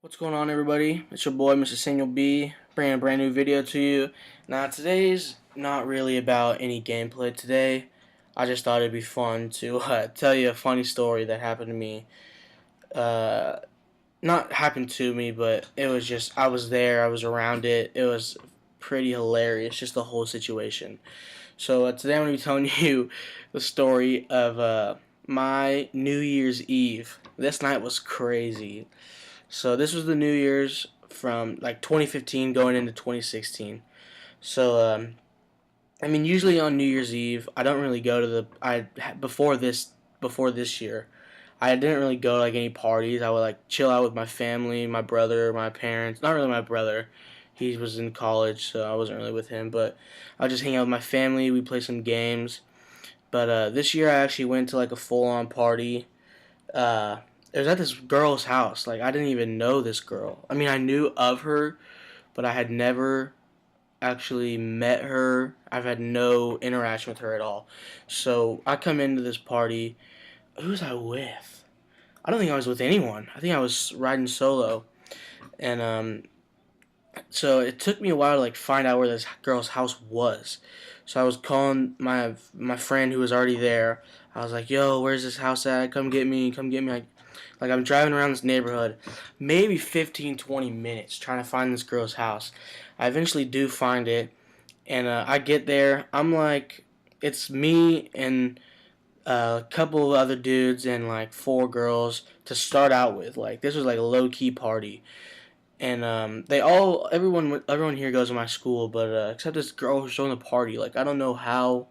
What's going on, everybody? It's your boy, Mr. Samuel B, bringing a brand new video to you. Now, today's not really about any gameplay today. I just thought it'd be fun to tell you a funny story that happened to me. Uh, Not happened to me, but it was just, I was there, I was around it. It was pretty hilarious, just the whole situation. So, today I'm going to be telling you the story of my New Year's Eve. This night was crazy. So this was the New Year's from like 2015 going into 2016. So I mean, usually on New Year's Eve, I don't really go to the before this year. I didn't really go to like any parties. I would like chill out with my family, my brother, my parents. Not really my brother. He was in college, so I wasn't really with him. But I would just hang out with my family. We play some games. But this year I actually went to like a full-on party. uh, it was at this girl's house. Like, I didn't even know this girl. I mean, I knew of her, but I had never actually met her. I've had no interaction with her at all. So I come into this party. Who was I with? I don't think I was with anyone. I think I was riding solo. And so it took me a while to like find out where this girl's house was. So I was calling my friend who was already there. I was like, "Yo, where's this house at? Come get me. Come get me." Like I'm driving around this neighborhood, maybe 15, 20 minutes trying to find this girl's house. I eventually do find it, and I get there. I'm like, it's me and a couple of other dudes and like four girls to start out with. Like this was like a low key party, and everyone here goes to my school, but except this girl who's throwing the party. Like I don't know how.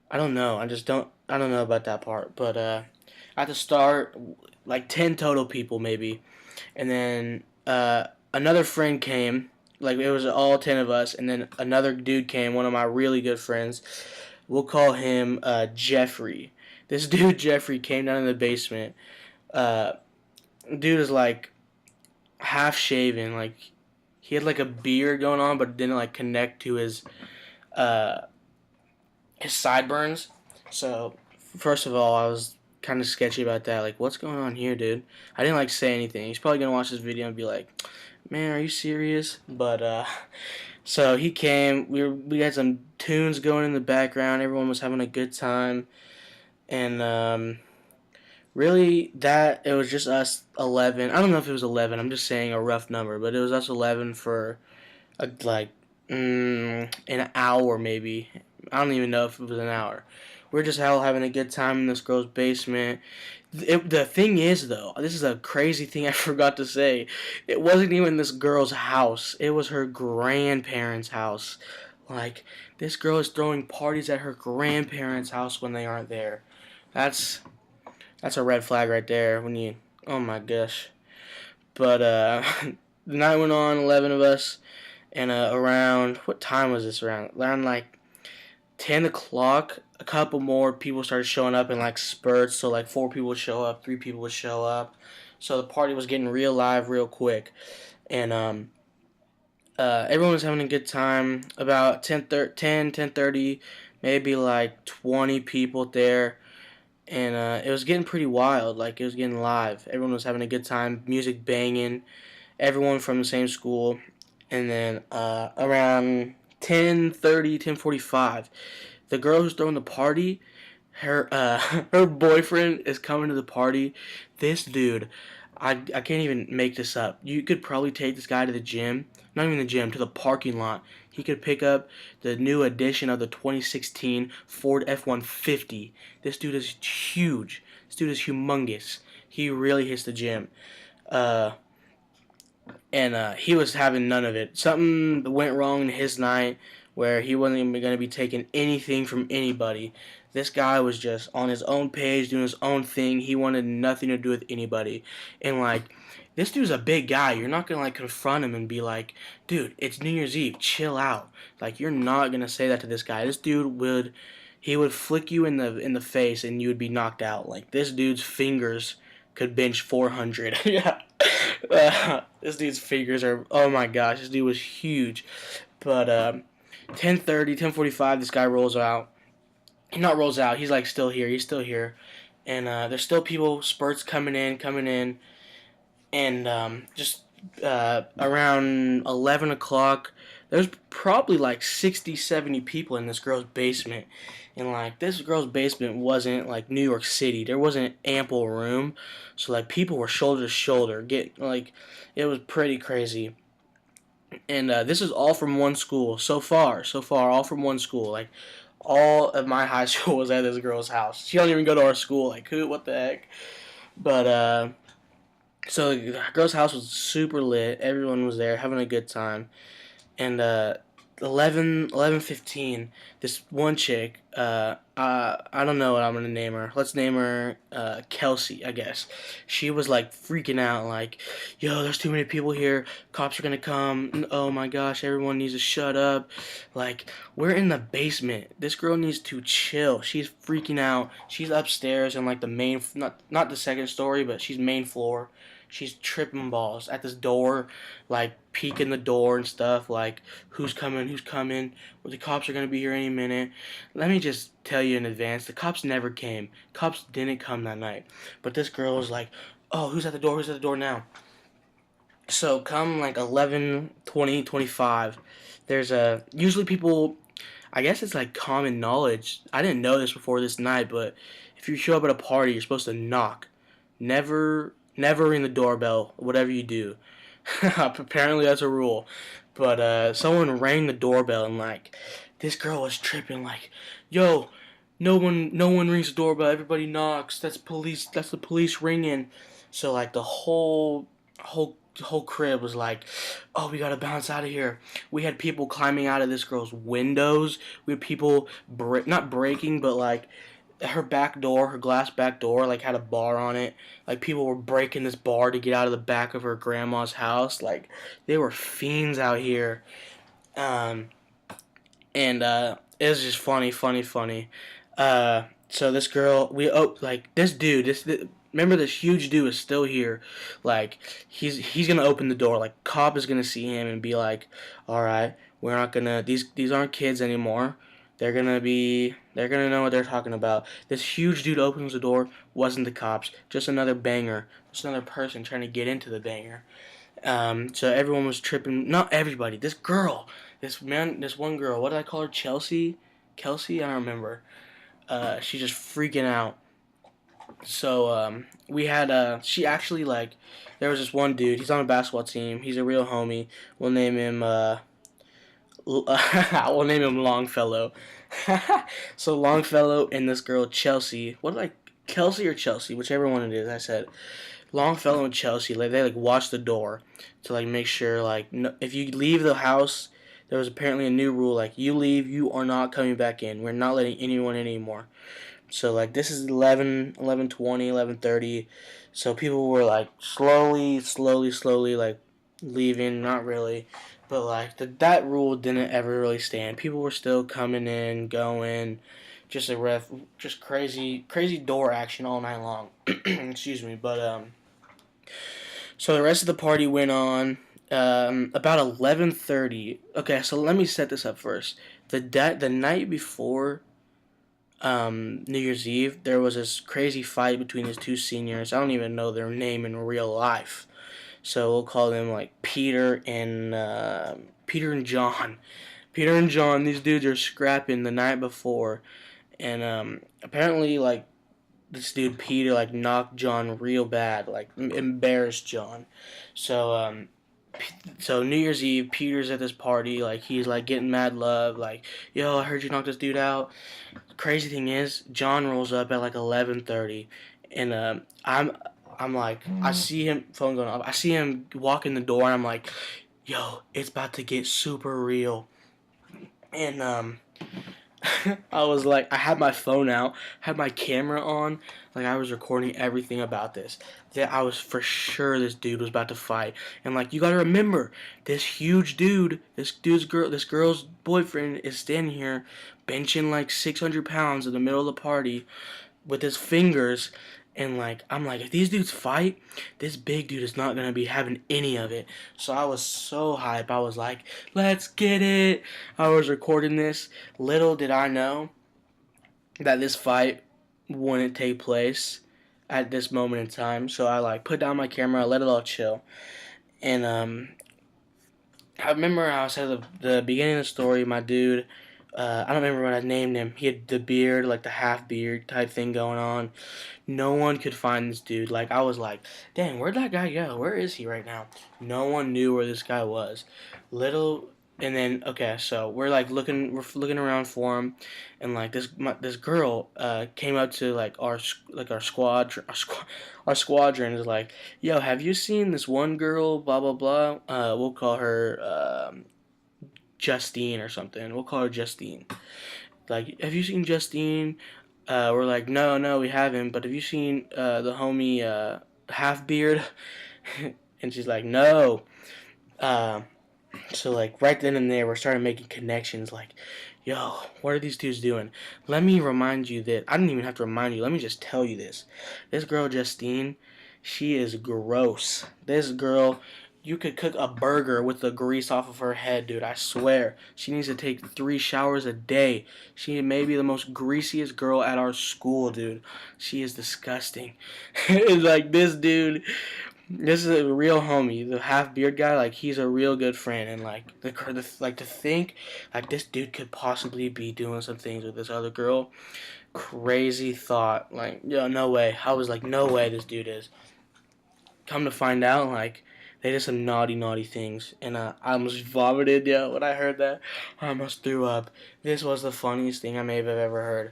I don't know. I don't know about that part, but at the start, like 10 total people maybe, and then another friend came. Like it was all 10 of us, and then another dude came. One of my really good friends. We'll call him Jeffrey. This dude Jeffrey came down in the basement. Uh, Dude is like half shaven. Like he had like a beard going on, but it didn't like connect to uh, his sideburns. So first of all, I was kind of sketchy about that. Like, what's going on here, dude? I didn't like say anything. He's probably gonna watch this video and be like, "Man, are you serious?" But so he came. We had some tunes going in the background. Everyone was having a good time, and really that it was just us 11. I don't know if it was 11. I'm just saying a rough number, but it was us 11 for like an hour maybe. I don't even know if it was an hour. We're just all having a good time in this girl's basement. The thing is, though, this is a crazy thing I forgot to say. It wasn't even this girl's house. It was her grandparents' house. Like, this girl is throwing parties at her grandparents' house when they aren't there. That's that's a red flag right there. When you, oh my gosh. But the night went on. 11 of us. And around, what time was this around? Around like 10 o'clock, a couple more people started showing up in like spurts. So like four people would show up, three people would show up. So the party was getting real live real quick. And everyone was having a good time. About 10:30, maybe like 20 people there. And it was getting pretty wild. Like it was getting live. Everyone was having a good time, music banging. Everyone from the same school. And then around 10:30, 10:45, the girl who's throwing the party, her her boyfriend is coming to the party. This dude, I can't even make this up. You could probably take this guy to the gym, not even the gym, to the parking lot. He could pick up the new edition of the 2016 Ford F-150. This dude is huge. This dude is humongous. He really hits the gym. Uh, and he was having none of it. Something went wrong in his night where he wasn't even going to be taking anything from anybody. This guy was just on his own page, doing his own thing. He wanted nothing to do with anybody. And, like, this dude's a big guy. You're not going to, like, confront him and be like, dude, it's New Year's Eve. Chill out. Like, you're not going to say that to this guy. This dude would, he would flick you in the face and you would be knocked out. Like, this dude's fingers could bench 400. Yeah. This dude's figures are, oh my gosh, this dude was huge. But 10:30, 10:45, this guy rolls out. He not rolls out, he's like still here, he's still here. And there's still people, spurts coming in, coming in. and just around 11 o'clock, there's probably like 60, 70 people in this girl's basement. And like this girl's basement wasn't like New York City. There wasn't ample room. So like people were shoulder to shoulder. It was pretty crazy. And this is all from one school so far. So far, all from one school. Like all of my high school was at this girl's house. She don't even go to our school. Like who? What the heck? But so the girl's house was super lit. Everyone was there having a good time. And 11:15, this one chick, I don't know what I'm gonna name her. Let's name her Kelsey, I guess. She was like freaking out, like, "Yo, there's too many people here. Cops are gonna come. Oh my gosh, everyone needs to shut up. Like, we're in the basement. This girl needs to chill. She's freaking out. She's upstairs in like the main, not the second story, but she's main floor." She's tripping balls at this door, like peeking the door and stuff, like who's coming, who's coming. Well, the cops are gonna be here any minute. Let me just tell you in advance, the cops never came. Cops didn't come that night. But this girl was like, "Oh, who's at the door? Who's at the door now?" So come like 11, 20, 25. There's usually people. I guess it's like common knowledge. I didn't know this before this night, but if you show up at a party, you're supposed to knock. Never ring the doorbell, whatever you do. Apparently that's a rule. But someone rang the doorbell and like this girl was tripping like, "Yo, no one rings the doorbell, everybody knocks. That's the police ringing." So like the whole crib was like, "Oh, we gotta bounce out of here." We had people climbing out of this girl's windows. We had people not breaking, but like her back door, her glass back door, like had a bar on it. Like people were breaking this bar to get out of the back of her grandma's house. Like they were fiends out here. Um, and it was just funny. So this girl, like this dude, remember this huge dude is still here. Like he's gonna open the door. Like cop is gonna see him and be like, "All right, we're not gonna these aren't kids anymore. They're gonna know what they're talking about." This huge dude opens the door. Wasn't the cops? Just another banger. Just another person trying to get into the banger. So everyone was tripping. Not everybody. This one girl. What did I call her? Chelsea, Kelsey. I don't remember. She's just freaking out. So we had she actually like there was this one dude. He's on a basketball team. He's a real homie. We'll name him. We'll name him Longfellow. So Longfellow and this girl Chelsea. What did I? Kelsey or Chelsea, whichever one it is. I said Longfellow and Chelsea. Like they like watch the door to like make sure like no, if you leave the house, there was apparently a new rule like you leave, you are not coming back in. We're not letting anyone in anymore. So like this is 11:20, 11:30. So people were like slowly like leaving, not really. But like that rule didn't ever really stand. People were still coming in, going, just crazy door action all night long. Excuse me, but so the rest of the party went on. About 11:30. Okay, so let me set this up first. The night before New Year's Eve, there was this crazy fight between these two seniors. I don't even know their name in real life, so we'll call them like Peter and John. Peter and John, these dudes are scrapping the night before, and apparently like this dude Peter like knocked John real bad, like embarrassed John. So so New Year's Eve, Peter's at this party, like he's like getting mad love, like, "Yo, I heard you knocked this dude out." Crazy thing is, John rolls up at like 11:30, and I'm like, I see him phone going off. I see him walk in the door, and I'm like, "Yo, it's about to get super real." And I was like, I had my phone out, had my camera on, like I was recording everything about this. That I was for sure this dude was about to fight, and like you gotta remember, this huge dude, this girl's boyfriend is standing here, benching like 600 pounds in the middle of the party, with his fingers. And like I'm like, if these dudes fight, this big dude is not gonna be having any of it. So I was so hype. I was like, let's get it. I was recording this. Little did I know that this fight wouldn't take place at this moment in time. So I like put down my camera, I let it all chill, and I remember I said at the beginning of the story, my dude. I don't remember what I named him. He had the beard, like the half beard type thing going on. No one could find this dude. Like I was like, dang, where'd that guy go? Where is he right now? No one knew where this guy was. Little and then okay, so we're looking around for him, and like this girl came up to like our squadron is like, yo, have you seen this one girl? Blah blah blah. We'll call her Justine or something. We'll call her Justine. Like, have you seen Justine? We're like, no, no, we haven't. But have you seen the homie Half Beard? And she's like, no. Uh, so like right then and there, we're starting making connections. Like, yo, what are these dudes doing? Let me remind you that I didn't even have to remind you. Let me just tell you this. This girl Justine, she is gross. This girl, you could cook a burger with the grease off of her head, dude. I swear. She needs to take 3 showers a day. She may be the most greasiest girl at our school, dude. She is disgusting. It's like this dude. This is a real homie, the half beard guy. Like he's a real good friend, and like to think like this dude could possibly be doing some things with this other girl. Crazy thought. Like yo, no way. I was like, no way, this dude is. Come to find out, like they did some naughty, naughty things, and I almost vomited. Yo, when I heard that, I almost threw up. This was the funniest thing I may have ever heard.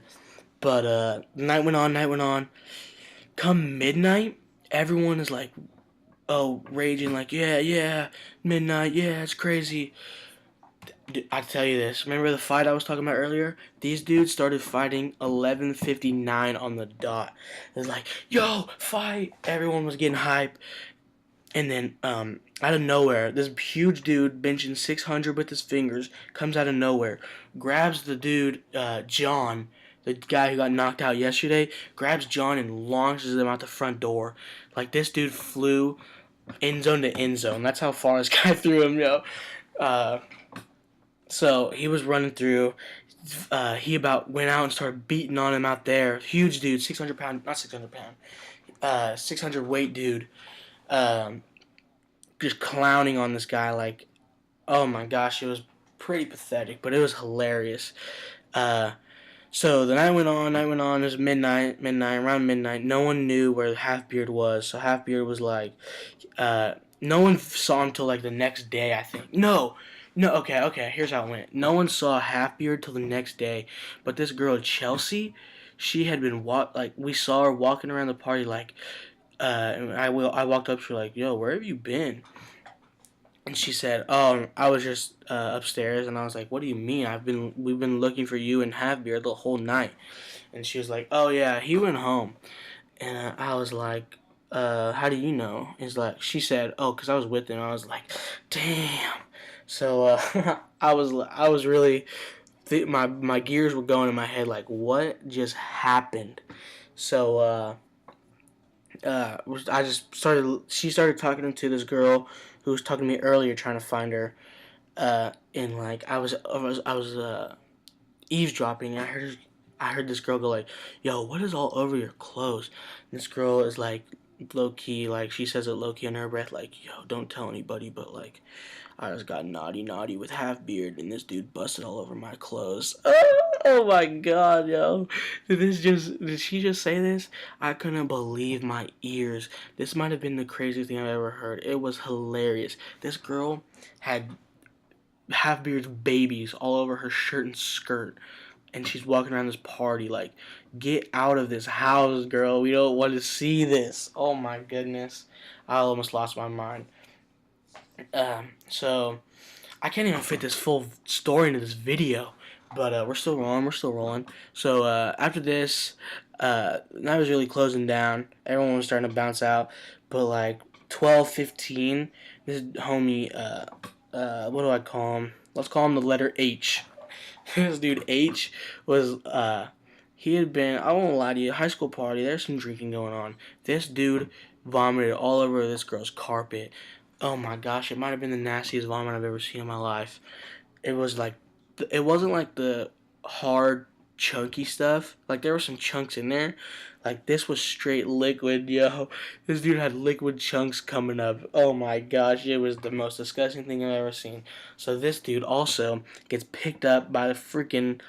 But night went on, night went on. Come midnight, everyone is like, oh, raging like, yeah, yeah, midnight, yeah, it's crazy. I tell you this. Remember the fight I was talking about earlier? These dudes started fighting 11:59 on the dot. It was like, yo, fight! Everyone was getting hype. And then, out of nowhere, this huge dude benching 600 with his fingers comes out of nowhere, grabs the dude, John, the guy who got knocked out yesterday, grabs John and launches him out the front door. Like, this dude flew end zone to end zone. That's how far this guy threw him, yo. Uh, so he was running through. He about went out and started beating on him out there. Huge dude, 600 pound, not 600 pound, 600 weight dude. Um, just clowning on this guy like, oh my gosh, it was pretty pathetic, but it was hilarious. Uh, so the night went on. It was around midnight. No one knew where Halfbeard was. So Halfbeard was like, no one saw him till like the next day, I think. No, no. Okay, okay. Here's how it went. No one saw Halfbeard till the next day, but this girl Chelsea, she had been we saw her walking around the party like, and I walked up to her like, yo, where have you been? And she said, "Oh, I was just upstairs." And I was like, "What do you mean? We've been looking for you and Halfbeard the whole night." And she was like, "Oh yeah, he went home." And I was like, "How do you know?" It's like she said, "Oh, cause I was with him." I was like, "Damn." So I was really my gears were going in my head like, what just happened? So I just started. She started talking to this girl who was talking to me earlier, trying to find her. And like I was eavesdropping. And I heard this girl go like, "Yo, what is all over your clothes?" And this girl is like low key, like she says it low key under her breath, like, "Yo, don't tell anybody," but like I just got naughty naughty with half beard, and this dude busted all over my clothes. Oh my god, yo! Did she just say this? I couldn't believe my ears. This might have been the craziest thing I've ever heard. It was hilarious. This girl had half beard's babies all over her shirt and skirt, and she's walking around this party like, get out of this house, girl. We don't want to see this. Oh my goodness. I almost lost my mind. So I can't even fit this full story into this video, but we're still rolling. We're still rolling. So after this, night was really closing down. Everyone was starting to bounce out, but like 12:15, this homie, what do I call him? Let's call him the letter H. This dude H was he had been, I won't lie to you, high school party. There's some drinking going on. This dude vomited all over this girl's carpet. Oh my gosh, it might have been the nastiest vomit I've ever seen in my life. It was like, it wasn't like the hard chunky stuff. Like there were some chunks in there. Like this was straight liquid, yo. This dude had liquid chunks coming up. Oh my gosh, it was the most disgusting thing I've ever seen. So this dude also gets picked up by the freaking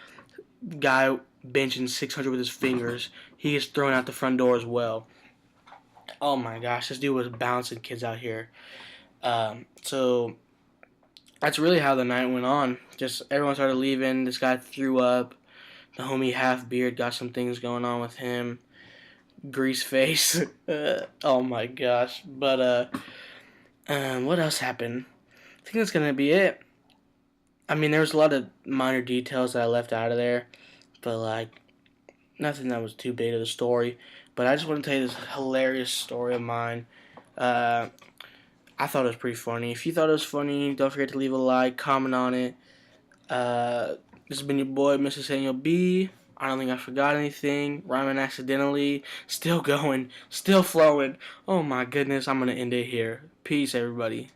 guy benching 600 with his fingers. He gets thrown out the front door as well. Oh my gosh, this dude was bouncing kids out here. So that's really how the night went on. Just everyone started leaving. This guy threw up. The homie half beard got some things going on with him. Grease face. Oh my gosh. But what else happened? I think that's gonna be it. I mean, there was a lot of minor details that I left out of there, but like nothing that was too big of the story. But I just want to tell you this hilarious story of mine. I thought it was pretty funny. If you thought it was funny, don't forget to leave a like, comment on it. This has been your boy, Mr. Samuel B. I don't think I forgot anything. Rhyming accidentally. Still going. Still flowing. Oh my goodness, I'm going to end it here. Peace, everybody.